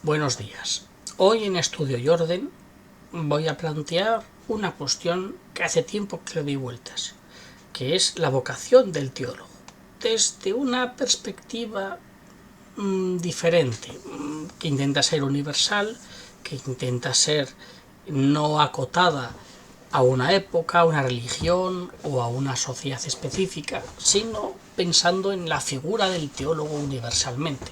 Buenos días. Hoy en Estudio y Orden voy a plantear una cuestión que hace tiempo que le doy vueltas, que es la vocación del teólogo, desde una perspectiva diferente, que intenta ser universal, que intenta ser no acotada a una época, a una religión o a una sociedad específica, sino pensando en la figura del teólogo universalmente,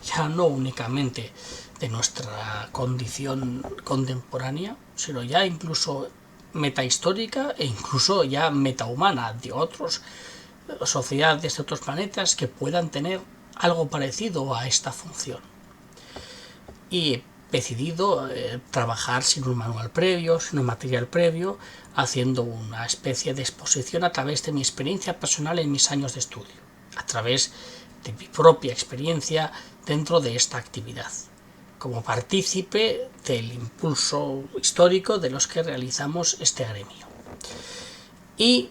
ya no únicamente de nuestra condición contemporánea, sino ya incluso metahistórica e incluso ya metahumana, de otras sociedades de otros planetas que puedan tener algo parecido a esta función. Y he decidido trabajar sin un manual previo, sin un material previo, haciendo una especie de exposición a través de mi experiencia personal en mis años de estudio, a través de mi propia experiencia dentro de esta actividad, como partícipe del impulso histórico de los que realizamos este gremio. Y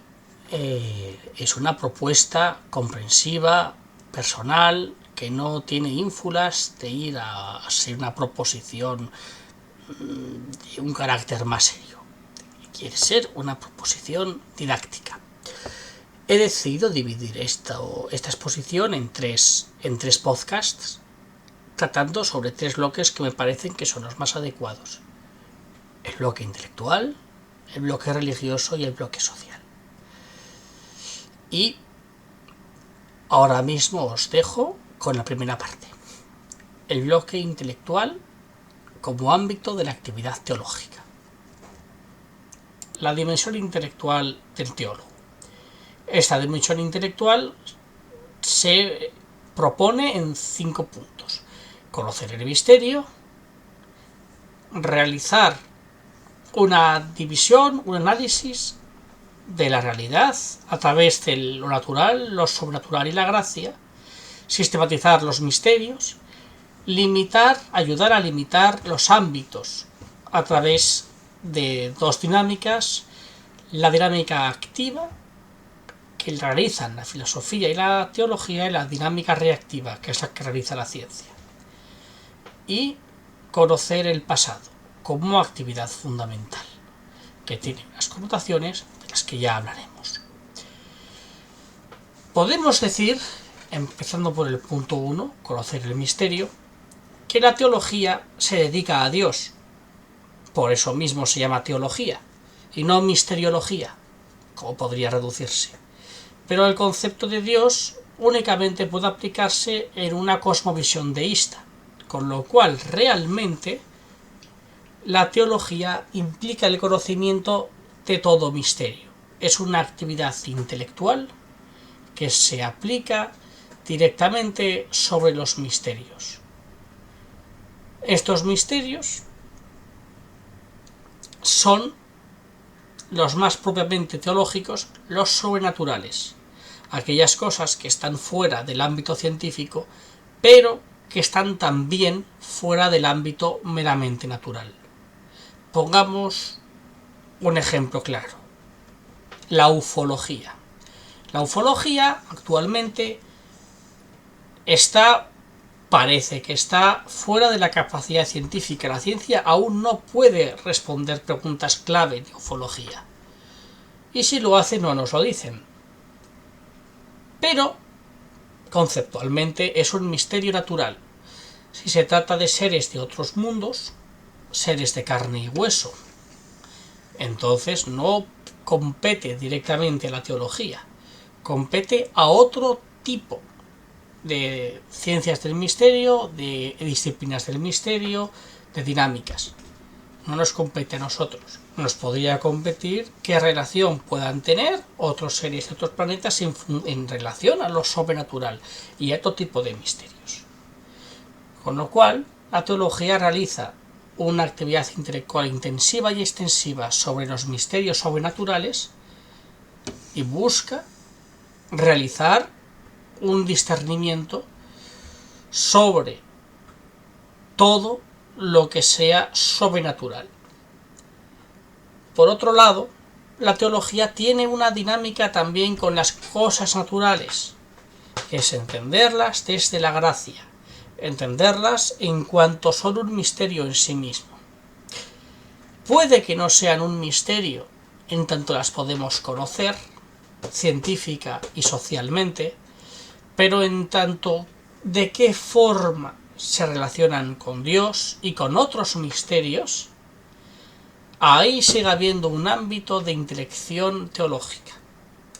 es una propuesta comprensiva, personal, que no tiene ínfulas de ir a ser una proposición de un carácter más serio. Quiere ser una proposición didáctica. He decidido dividir esta exposición en tres podcasts, tratando sobre tres bloques que me parecen que son los más adecuados: el bloque intelectual, el bloque religioso y el bloque social. Y ahora mismo os dejo con la primera parte, el bloque intelectual como ámbito de la actividad teológica. La dimensión intelectual del teólogo. Esta dimensión intelectual se propone en 5 puntos: conocer el misterio, realizar una división, un análisis de la realidad a través de lo natural, lo sobrenatural y la gracia, sistematizar los misterios, ayudar a limitar los ámbitos a través de 2 dinámicas: la dinámica activa, que realizan la filosofía y la teología, y la dinámica reactiva, que es la que realiza la ciencia. Y conocer el pasado como actividad fundamental, que tiene unas connotaciones de las que ya hablaremos. Podemos decir, empezando por el punto 1, conocer el misterio, que la teología se dedica a Dios. Por eso mismo se llama teología, y no misteriología, como podría reducirse. Pero el concepto de Dios únicamente puede aplicarse en una cosmovisión deísta, con lo cual realmente la teología implica el conocimiento de todo misterio. Es una actividad intelectual que se aplica directamente sobre los misterios. Estos misterios son los más propiamente teológicos, los sobrenaturales, aquellas cosas que están fuera del ámbito científico, pero que están también fuera del ámbito meramente natural. Pongamos un ejemplo claro: la ufología. La ufología actualmente parece que está fuera de la capacidad científica. La ciencia aún no puede responder preguntas clave de ufología, y si lo hace no nos lo dicen. Pero conceptualmente es un misterio natural. Si se trata de seres de otros mundos, seres de carne y hueso, entonces no compete directamente a la teología, compete a otro tipo de ciencias del misterio, de disciplinas del misterio, de dinámicas. No nos compete a nosotros. Nos podría competir qué relación puedan tener otros seres de otros planetas en relación a lo sobrenatural y a otro tipo de misterios. Con lo cual, la teología realiza una actividad intelectual intensiva y extensiva sobre los misterios sobrenaturales y busca realizar un discernimiento sobre todo lo que sea sobrenatural. Por otro lado, la teología tiene una dinámica también con las cosas naturales, que es entenderlas desde la gracia, entenderlas en cuanto son un misterio en sí mismo. Puede que no sean un misterio en tanto las podemos conocer, científica y socialmente, pero en tanto de qué forma se relacionan con Dios y con otros misterios, ahí sigue habiendo un ámbito de intelección teológica.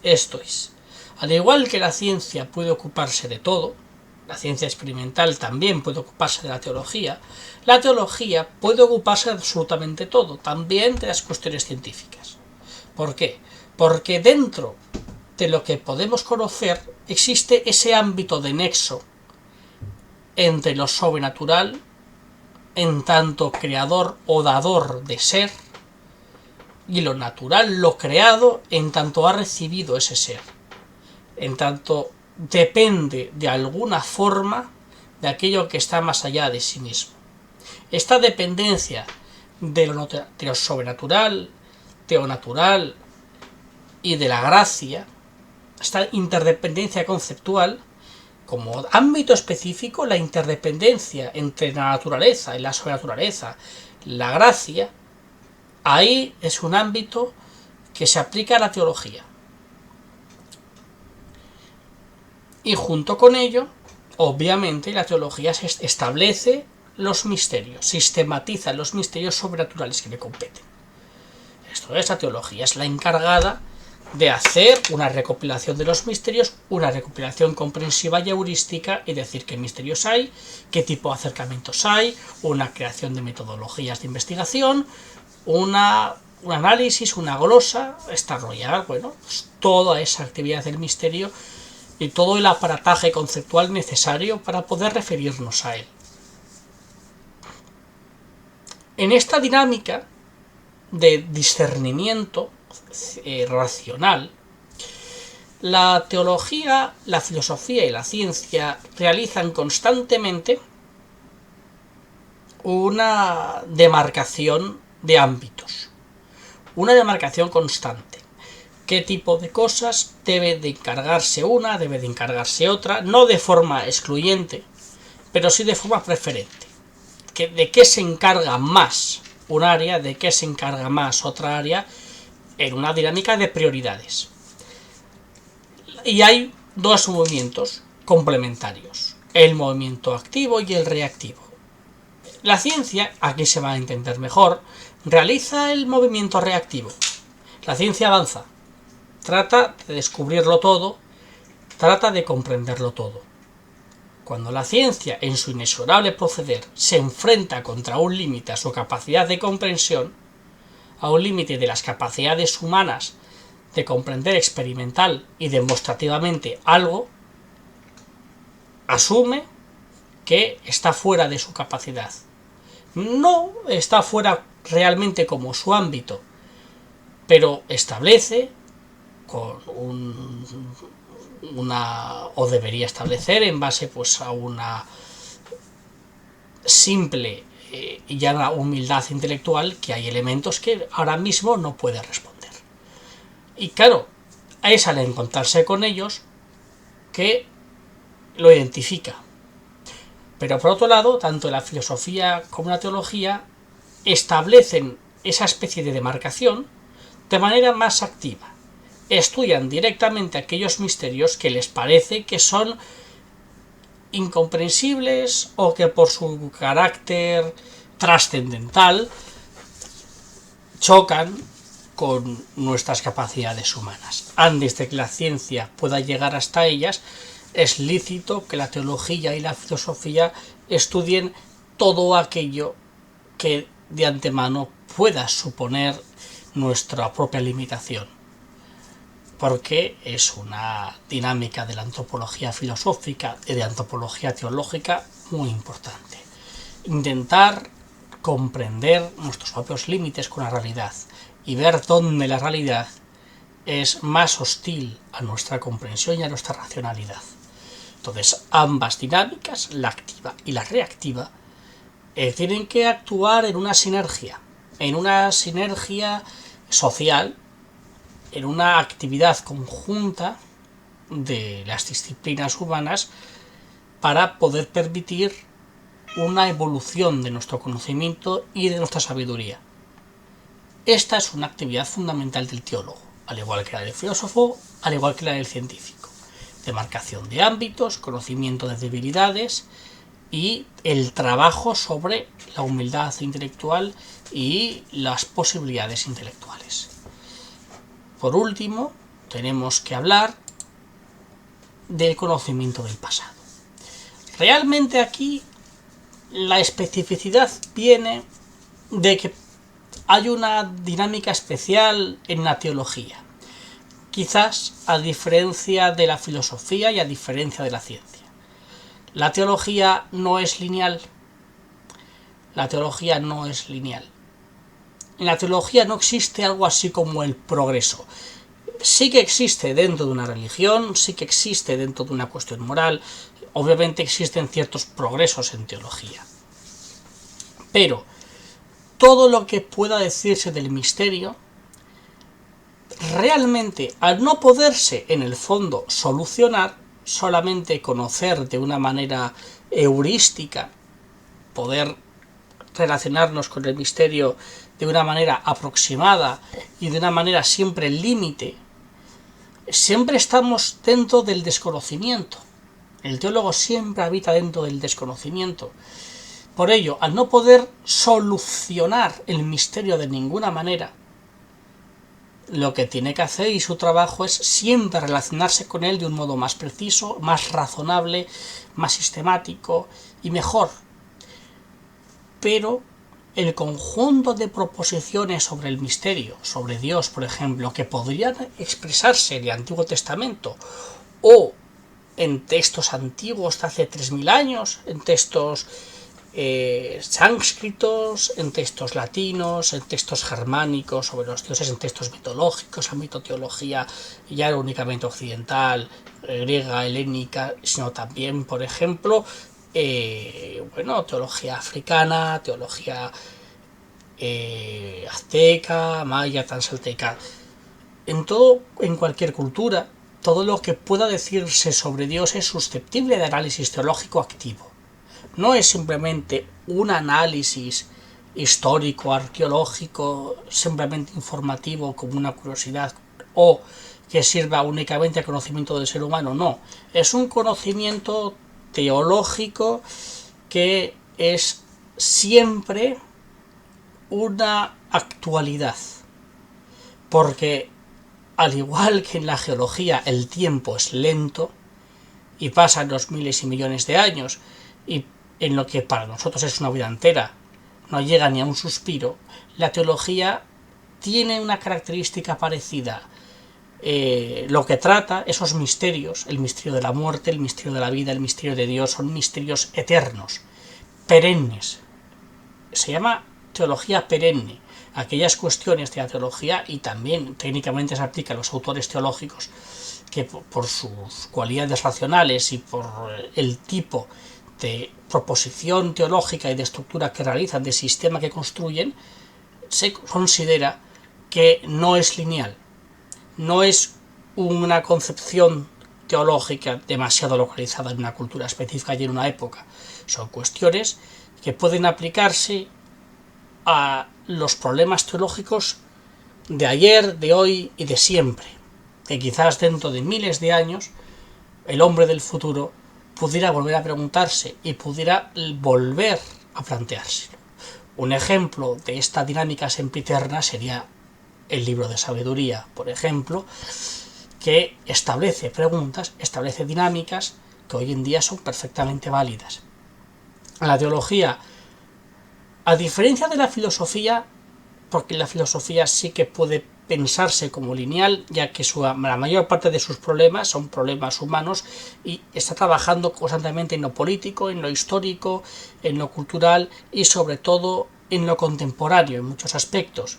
Esto es, al igual que la ciencia puede ocuparse de todo, la ciencia experimental también puede ocuparse de la teología puede ocuparse de absolutamente todo, también de las cuestiones científicas. ¿Por qué? Porque dentro de lo que podemos conocer existe ese ámbito de nexo entre lo sobrenatural, en tanto creador o dador de ser, y lo natural, lo creado, en tanto ha recibido ese ser, en tanto depende de alguna forma de aquello que está más allá de sí mismo. Esta dependencia de lo sobrenatural, de lo natural y de la gracia, esta interdependencia conceptual, como ámbito específico, la interdependencia entre la naturaleza y la sobrenaturaleza, la gracia, ahí es un ámbito que se aplica a la teología. Y junto con ello, obviamente, la teología establece los misterios, sistematiza los misterios sobrenaturales que le competen. Esto es, la teología es la encargada de hacer una recopilación de los misterios, una recopilación comprensiva y heurística, y decir qué misterios hay, qué tipo de acercamientos hay, una creación de metodologías de investigación, un análisis, una glosa, desarrollar, pues toda esa actividad del misterio y todo el aparataje conceptual necesario para poder referirnos a él. En esta dinámica de discernimiento racional, la teología, la filosofía y la ciencia realizan constantemente una demarcación de ámbitos, una demarcación constante. ¿Qué tipo de cosas debe de encargarse una, debe de encargarse otra? No de forma excluyente, pero sí de forma preferente. ¿De qué se encarga más un área, de qué se encarga más otra área? En una dinámica de prioridades. Y hay dos movimientos complementarios, el movimiento activo y el reactivo. La ciencia, aquí se va a entender mejor, realiza el movimiento reactivo. La ciencia avanza, trata de descubrirlo todo, trata de comprenderlo todo. Cuando la ciencia, en su inexorable proceder, se enfrenta contra un límite a su capacidad de comprensión, a un límite de las capacidades humanas de comprender experimental y demostrativamente algo, asume que está fuera de su capacidad. No está fuera realmente como su ámbito, pero establece con o debería establecer en base pues a una simple y llana humildad intelectual, que hay elementos que ahora mismo no puede responder. Y claro, es al encontrarse con ellos que lo identifica. Pero por otro lado, tanto la filosofía como la teología establecen esa especie de demarcación de manera más activa. Estudian directamente aquellos misterios que les parece que son incomprensibles o que por su carácter trascendental chocan con nuestras capacidades humanas. Antes de que la ciencia pueda llegar hasta ellas, es lícito que la teología y la filosofía estudien todo aquello que de antemano pueda suponer nuestra propia limitación, porque es una dinámica de la antropología filosófica y de la antropología teológica muy importante. Intentar comprender nuestros propios límites con la realidad y ver dónde la realidad es más hostil a nuestra comprensión y a nuestra racionalidad. Entonces, ambas dinámicas, la activa y la reactiva, tienen que actuar en una sinergia social, en una actividad conjunta de las disciplinas humanas para poder permitir una evolución de nuestro conocimiento y de nuestra sabiduría. Esta es una actividad fundamental del teólogo, al igual que la del filósofo, al igual que la del científico. Demarcación de ámbitos, conocimiento de debilidades y el trabajo sobre la humildad intelectual y las posibilidades intelectuales. Por último, tenemos que hablar del conocimiento del pasado. Realmente aquí la especificidad viene de que hay una dinámica especial en la teología, quizás a diferencia de la filosofía y a diferencia de la ciencia. La teología no es lineal. La teología no es lineal. En la teología no existe algo así como el progreso. Sí que existe dentro de una religión, sí que existe dentro de una cuestión moral, obviamente existen ciertos progresos en teología. Pero todo lo que pueda decirse del misterio, realmente al no poderse en el fondo solucionar, solamente conocer de una manera heurística, poder relacionarnos con el misterio de una manera aproximada y de una manera siempre límite, siempre estamos dentro del desconocimiento. El teólogo siempre habita dentro del desconocimiento. Por ello, al no poder solucionar el misterio de ninguna manera, lo que tiene que hacer y su trabajo es siempre relacionarse con él de un modo más preciso, más razonable, más sistemático y mejor. Pero el conjunto de proposiciones sobre el misterio, sobre Dios, por ejemplo, que podrían expresarse en el Antiguo Testamento o en textos antiguos de hace 3000 años, en textos sánscritos, en textos latinos, en textos germánicos sobre los dioses, en textos mitológicos, la mitoteología ya era únicamente occidental, griega, helénica, sino también, por ejemplo, teología africana, teología azteca, maya, transalteca. En cualquier cultura, todo lo que pueda decirse sobre Dios es susceptible de análisis teológico activo. No es simplemente un análisis histórico, arqueológico, simplemente informativo como una curiosidad o que sirva únicamente al conocimiento del ser humano, no. Es un conocimiento teológico que es siempre una actualidad. Porque al igual que en la geología el tiempo es lento y pasan los miles y millones de años y en lo que para nosotros es una vida entera no llega ni a un suspiro, la teología tiene una característica parecida. Lo que trata, esos misterios, el misterio de la muerte, el misterio de la vida, el misterio de Dios, son misterios eternos, perennes. Se llama teología perenne. Aquellas cuestiones de la teología, y también técnicamente se aplica a los autores teológicos, que por sus cualidades racionales y por el tipo de proposición teológica y de estructura que realizan, de sistema que construyen, se considera que no es lineal, no es una concepción teológica demasiado localizada en una cultura específica y en una época. Son cuestiones que pueden aplicarse a los problemas teológicos de ayer, de hoy y de siempre, que quizás dentro de miles de años el hombre del futuro pudiera volver a preguntarse y pudiera volver a planteárselo. Un ejemplo de esta dinámica sempiterna sería el libro de sabiduría, por ejemplo, que establece preguntas, establece dinámicas que hoy en día son perfectamente válidas. La teología, a diferencia de la filosofía, porque la filosofía sí que puede pensarse como lineal, ya que la mayor parte de sus problemas son problemas humanos y está trabajando constantemente en lo político, en lo histórico, en lo cultural y sobre todo en lo contemporáneo en muchos aspectos.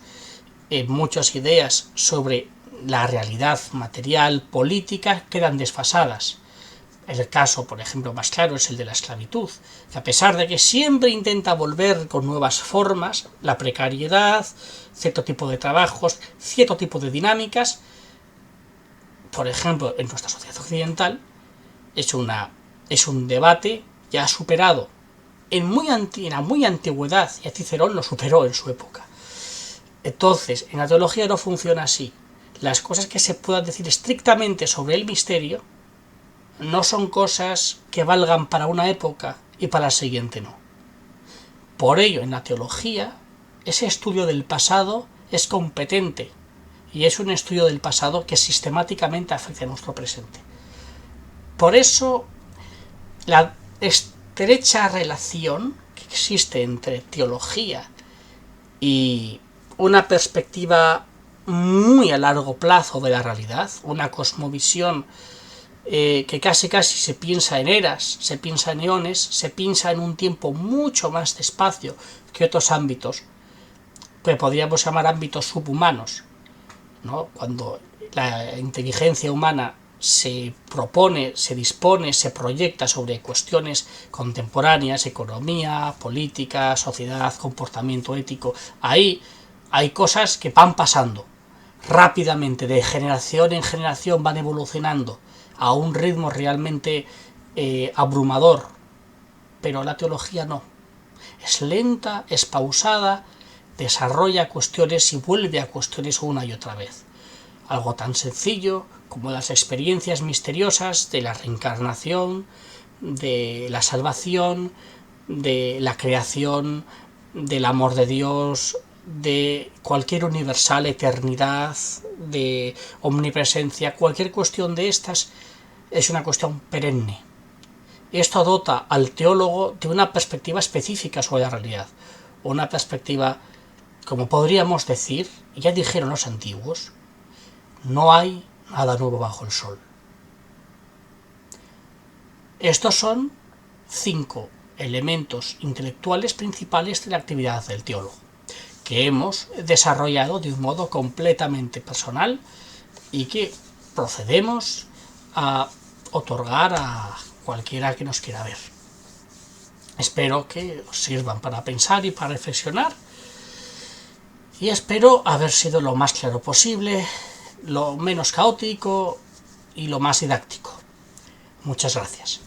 Muchas ideas sobre la realidad material, política, quedan desfasadas. El caso, por ejemplo, más claro es el de la esclavitud, que a pesar de que siempre intenta volver con nuevas formas, la precariedad, cierto tipo de trabajos, cierto tipo de dinámicas, por ejemplo, en nuestra sociedad occidental, es un debate ya superado en la muy antigüedad, y Cicerón lo superó en su época. Entonces, en la teología no funciona así. Las cosas que se puedan decir estrictamente sobre el misterio no son cosas que valgan para una época y para la siguiente no. Por ello, en la teología, ese estudio del pasado es competente y es un estudio del pasado que sistemáticamente afecta a nuestro presente. Por eso, la estrecha relación que existe entre teología y una perspectiva muy a largo plazo de la realidad, una cosmovisión que casi se piensa en eras, se piensa en eones, se piensa en un tiempo mucho más despacio que otros ámbitos, que podríamos llamar ámbitos subhumanos, ¿no? Cuando la inteligencia humana se propone, se dispone, se proyecta sobre cuestiones contemporáneas, economía, política, sociedad, comportamiento ético, ahí hay cosas que van pasando rápidamente, de generación en generación van evolucionando a un ritmo realmente abrumador, pero la teología no. Es lenta, es pausada, desarrolla cuestiones y vuelve a cuestiones una y otra vez. Algo tan sencillo como las experiencias misteriosas de la reencarnación, de la salvación, de la creación, del amor de Dios, de cualquier universal eternidad, de omnipresencia, cualquier cuestión de estas es una cuestión perenne. Esto dota al teólogo de una perspectiva específica sobre la realidad, una perspectiva, como podríamos decir, y ya dijeron los antiguos, no hay nada nuevo bajo el sol. Estos son 5 elementos intelectuales principales de la actividad del teólogo, que hemos desarrollado de un modo completamente personal y que procedemos a otorgar a cualquiera que nos quiera ver. Espero que os sirvan para pensar y para reflexionar, y espero haber sido lo más claro posible, lo menos caótico y lo más didáctico. Muchas gracias.